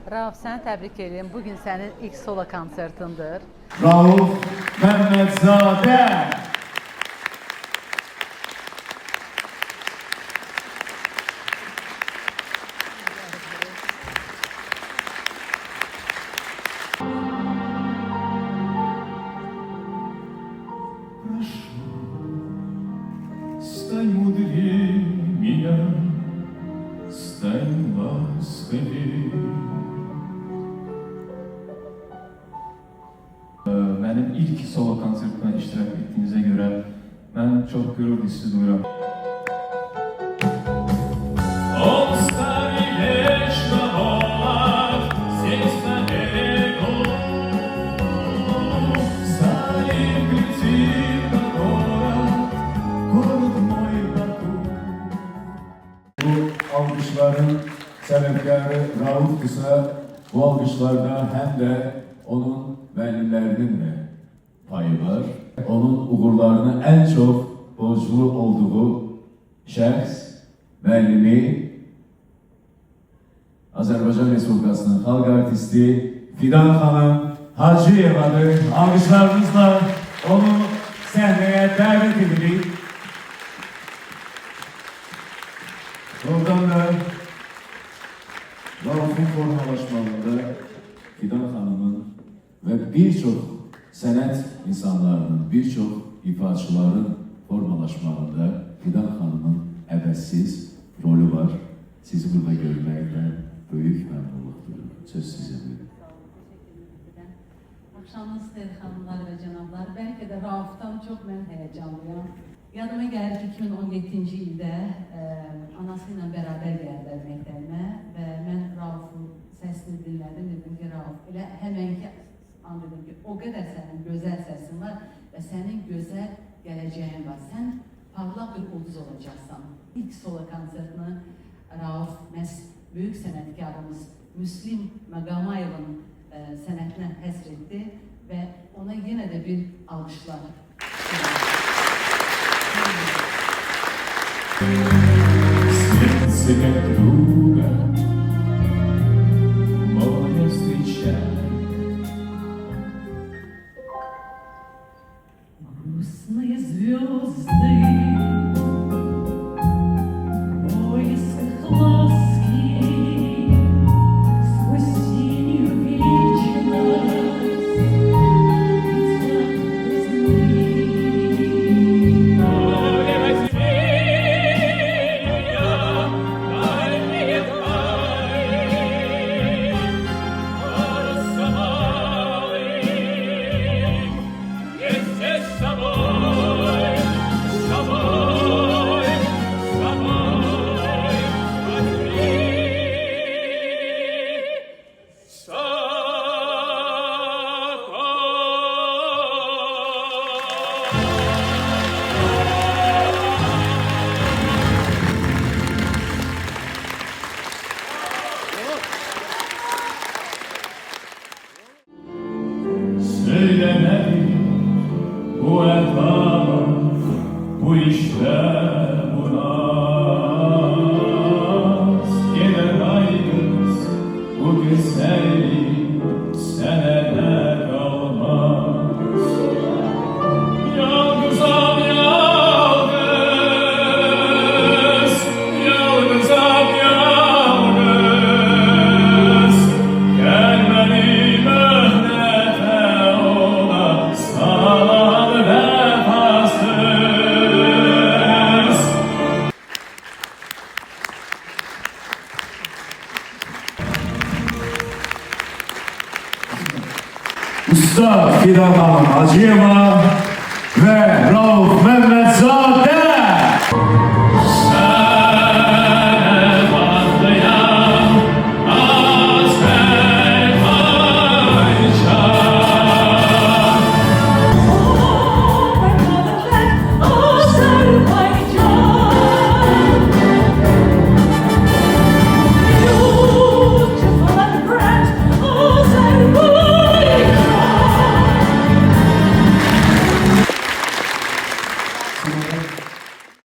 Rauf, səni təbrik edirəm. Bugün sənin ilk solo konsertindir. Rauf Məmmədzadə. Стань мудрее меня, стань ласковее. Mənim ilk solo konsertimə iştirak etdiyinizə görə mən çox qürur hissi duyuram. Он старый вечно молод, здесь на берегу, залив глядит на город, город мой Баку. Bu alkışların sebepkarı Rauf'sa bu alkışlarda hem de onun müəllimlərinin de payı var. Onun uğurlarını en çok borçlu olduğu şəxs, müəllimi, Azərbaycan Respublikasının xalq artisti Fidan xanım Hacıyevadır. Alkışlarınızla onu səhnəyə dəvət edirik. Oradan da Rauf'un formalaşmalarında Fidan Hanım'ın ve birçok sənət insanlarının, birçok ifaçıların formalaşmalarında Fidan Hanım'ın əvəzsiz rolü var. Sizi burada görməkdən böyük məmnunluq duyuyorum. Söz sizindir. Akşamınız xeyir xanımlar ve cənablar. Belki de Rauf'tan çok mən heyecanlıyım. Yadıma gəlir 2017-ci ildə anasıyla beraber gəldiler məktəbimə və mən Rauf'un səsini dinlədim. Dedim ki, Rauf, elə həmənki an dedim ki, o qədər sənin gözəl səsin var və sənin gözəl gələcəyin var. Sən parlaq bir ulduz olacaqsan. İlk solo konsertini Rauf məhz böyük sənətkarımız Müslim Maqamayev'in sənətinə həsr etdi və ona yenə də bir alqışlar. Сердце как друга море встречает. Грустные звезды в поисках ласки сквозь синюю вечность летят Söylemedim bu etaba, bu işler bu naz. Gelir aygız bu güzellik senede kalmaz. Yalnızam yalnız, yalnızam yalnız. Gelmedi mühnete ona sağlar vefasız. Usta Fidan Hanım Hacıyeva ve